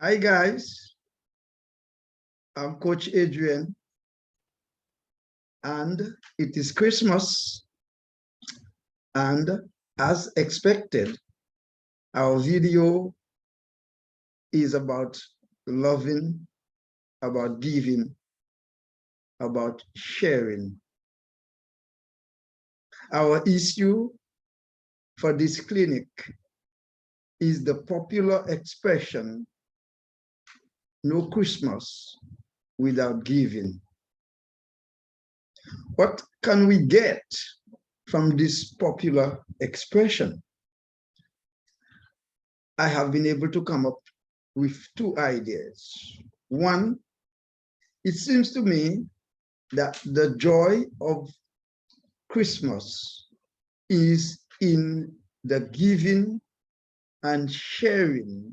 Hi guys, I'm Coach Adrien, and it is Christmas, and as expected, our video is about loving, about giving, about sharing. Our issue for this clinic is the popular expression, no Christmas without giving. What can we get from this popular expression? I have been able to come up with two ideas. One, it seems to me that the joy of Christmas is in the giving and sharing,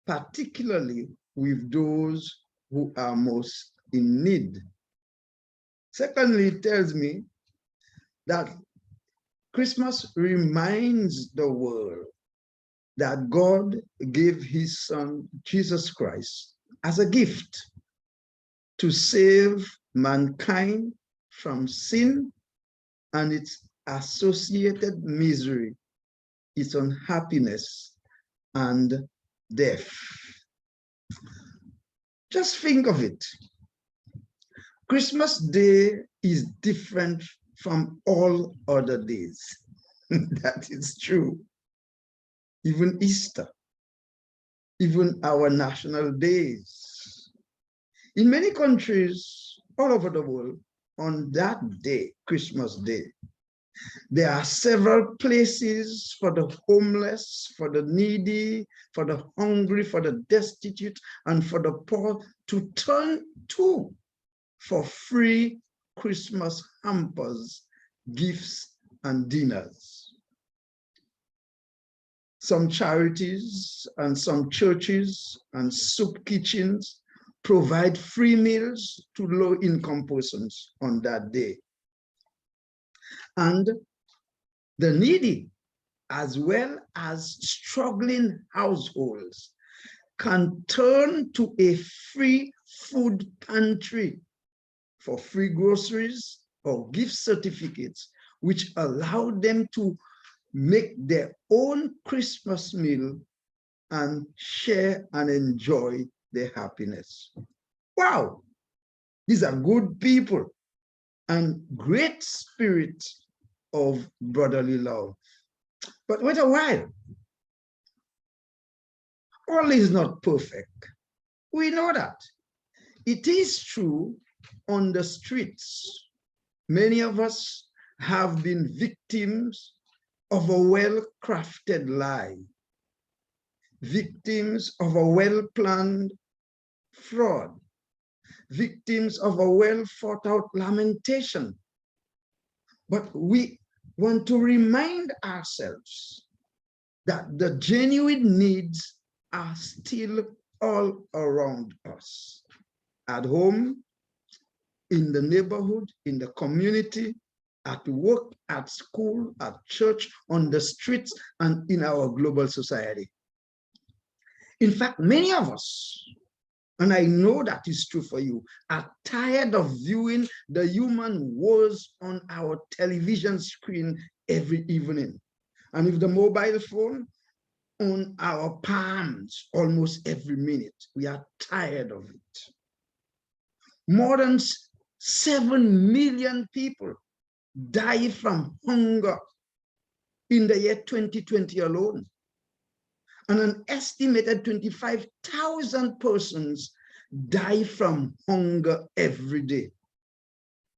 particularly with those who are most in need. Secondly, it tells me that Christmas reminds the world that God gave his son, Jesus Christ, as a gift to save mankind from sin and its associated misery, its unhappiness and death. Just think of it. Christmas Day is different from all other days. That is true. Even Easter, even our national days. In many countries all over the world, on that day, Christmas Day, there are several places for the homeless, for the needy, for the hungry, for the destitute, and for the poor to turn to for free Christmas hampers, gifts, and dinners. Some charities and some churches and soup kitchens provide free meals to low-income persons on that day. And the needy, as well as struggling households, can turn to a free food pantry for free groceries or gift certificates, which allow them to make their own Christmas meal and share and enjoy their happiness. Wow, these are good people and great spirit of brotherly love. But wait a while, all is not perfect. We know that. It is true on the streets. Many of us have been victims of a well-crafted lie, victims of a well-planned fraud, victims of a well-thought-out lamentation. But we want to remind ourselves that the genuine needs are still all around us, at home, in the neighborhood, in the community, at work, at school, at church, on the streets, and in our global society. In fact, many of us, and I know that is true for you, are tired of viewing the human wars on our television screen every evening. And with the mobile phone on our palms almost every minute, we are tired of it. More than 7 million people die from hunger in the year 2020 alone. And an estimated 25,000 persons die from hunger every day.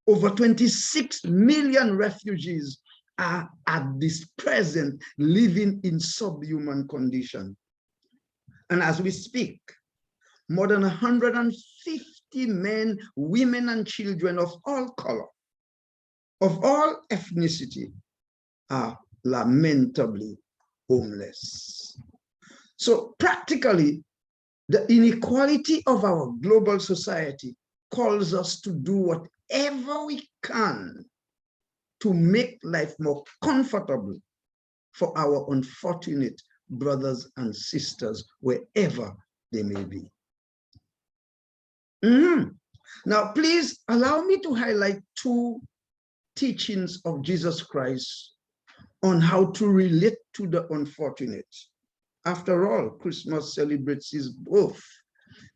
Over 26 million refugees are at this present living in subhuman condition. And as we speak, more than 150 men, women, and children of all color, of all ethnicity, are lamentably homeless. So practically, the inequality of our global society calls us to do whatever we can to make life more comfortable for our unfortunate brothers and sisters wherever they may be. Now, please allow me to highlight two teachings of Jesus Christ on how to relate to the unfortunate. After all, Christmas celebrates his birth.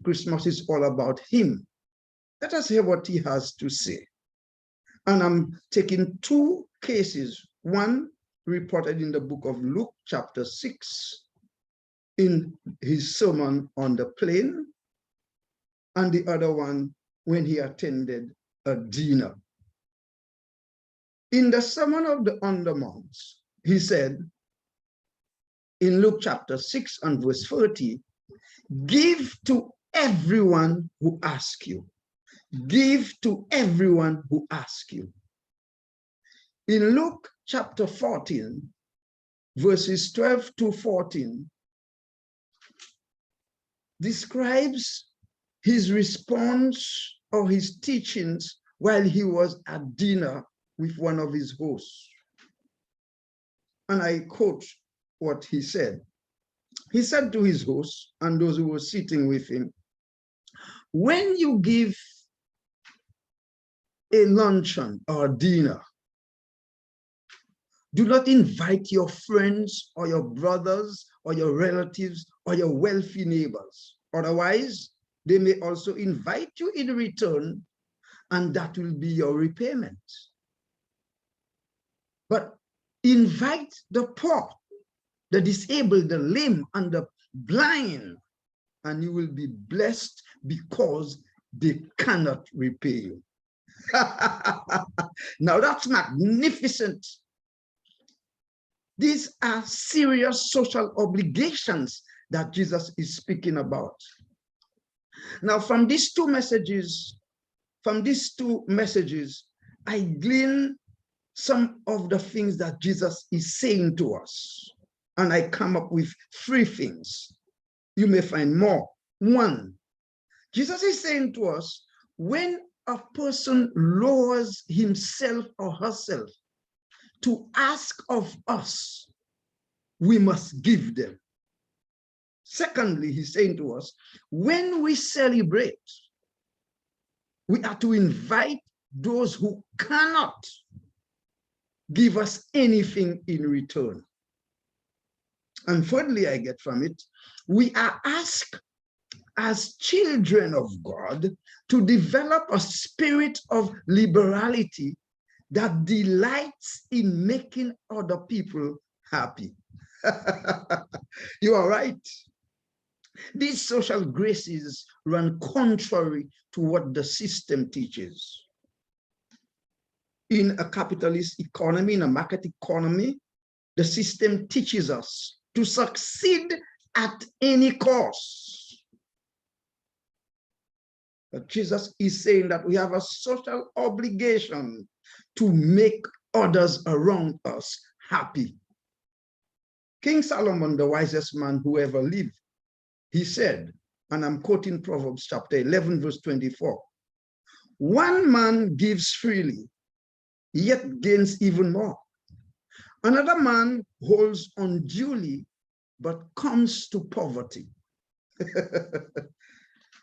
Christmas is all about him. Let us hear what he has to say. And I'm taking two cases, one reported in the book of Luke, chapter 6, in his sermon on the plain, and the other one when he attended a dinner. In the Sermon on the Mount, he said, in Luke chapter 6 and verse 30, give to everyone who asks you. Give to everyone who asks you. In Luke chapter 14, verses 12 to 14, describes his response or his teachings while he was at dinner with one of his hosts. And I quote what he said. He said to his host and those who were sitting with him, when you give a luncheon or dinner, do not invite your friends or your brothers or your relatives or your wealthy neighbors. Otherwise, they may also invite you in return, and that will be your repayment. But invite the poor, the disabled, the lame, and the blind, and you will be blessed because they cannot repay you. Now that's magnificent. These are serious social obligations that Jesus is speaking about. Now, from these two messages, I glean some of the things that Jesus is saying to us. And I come up with three things. You may find more. One, Jesus is saying to us, when a person lowers himself or herself to ask of us, we must give them. Secondly, he's saying to us, when we celebrate, we are to invite those who cannot give us anything in return. And thirdly, I get from it, we are asked as children of God to develop a spirit of liberality that delights in making other people happy. You are right. These social graces run contrary to what the system teaches. In a capitalist economy, in a market economy, the system teaches us to succeed at any cost. But Jesus is saying that we have a social obligation to make others around us happy. King Solomon, the wisest man who ever lived, he said, and I'm quoting Proverbs chapter 11, verse 24, one man gives freely, yet gains even more. Another man holds unduly, but comes to poverty.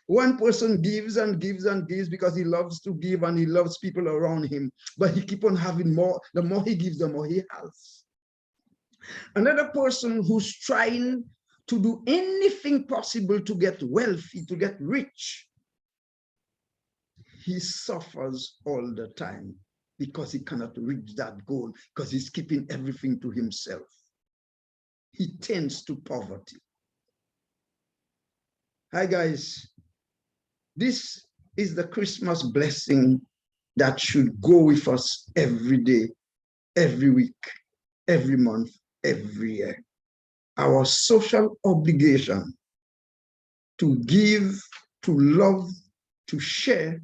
One person gives and gives and gives because he loves to give and he loves people around him, but he keeps on having more. The more he gives, the more he has. Another person who's trying to do anything possible to get wealthy, to get rich, he suffers all the time because he cannot reach that goal because he's keeping everything to himself. He tends to poverty. Hi, guys. This is the Christmas blessing that should go with us every day, every week, every month, every year. Our social obligation to give, to love, to share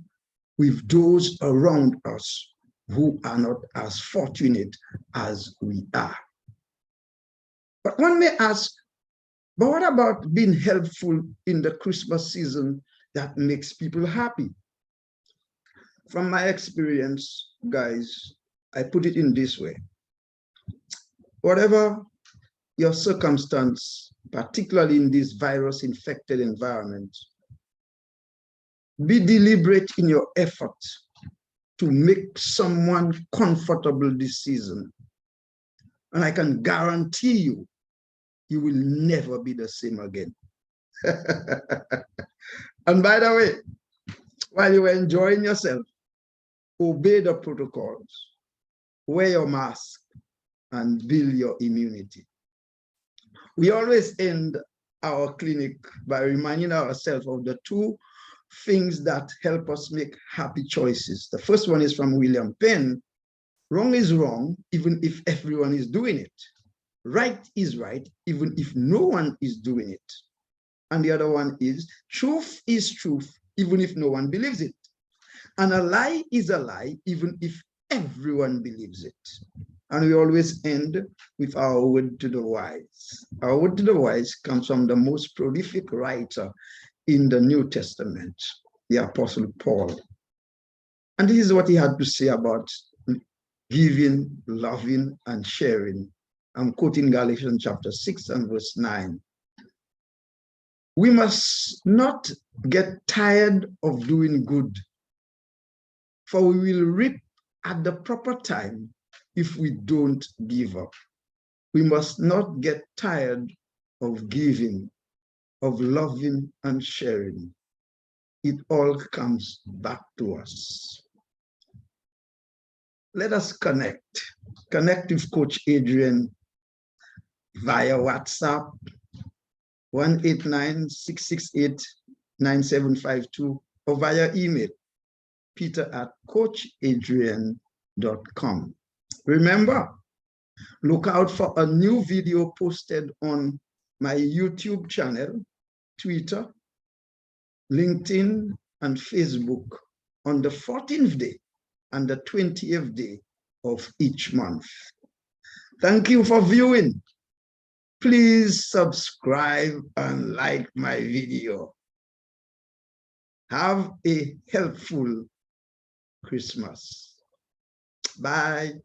with those around us who are not as fortunate as we are. But one may ask, but what about being helpful in the Christmas season that makes people happy? From my experience, guys, I put it in this way. Whatever your circumstance particularly in this virus-infected environment. Be deliberate in your efforts to make someone comfortable this season. And I can guarantee you, you will never be the same again. And by the way, while you were enjoying yourself, obey the protocols, wear your mask, and build your immunity. We always end our clinic by reminding ourselves of the two things that help us make happy choices. The first one is from William Penn. Wrong is wrong, even if everyone is doing it. Right is right, even if no one is doing it. And the other one is truth, even if no one believes it. And a lie is a lie, even if everyone believes it. And we always end with our word to the wise. Our word to the wise comes from the most prolific writer in the New Testament, the Apostle Paul. And this is what he had to say about giving, loving, and sharing. I'm quoting Galatians chapter 6 and verse 9. We must not get tired of doing good, for we will reap at the proper time if we don't give up. We must not get tired of giving, of loving and sharing. It all comes back to us. Let us connect. Connect with Coach Adrien via WhatsApp, 189-668-9752, or via email, peter@coachadrien.com. Remember, look out for a new video posted on my YouTube channel, Twitter, LinkedIn, and Facebook on the 14th day and the 20th day of each month. Thank you for viewing. Please subscribe and like my video. Have a helpful Christmas. Bye.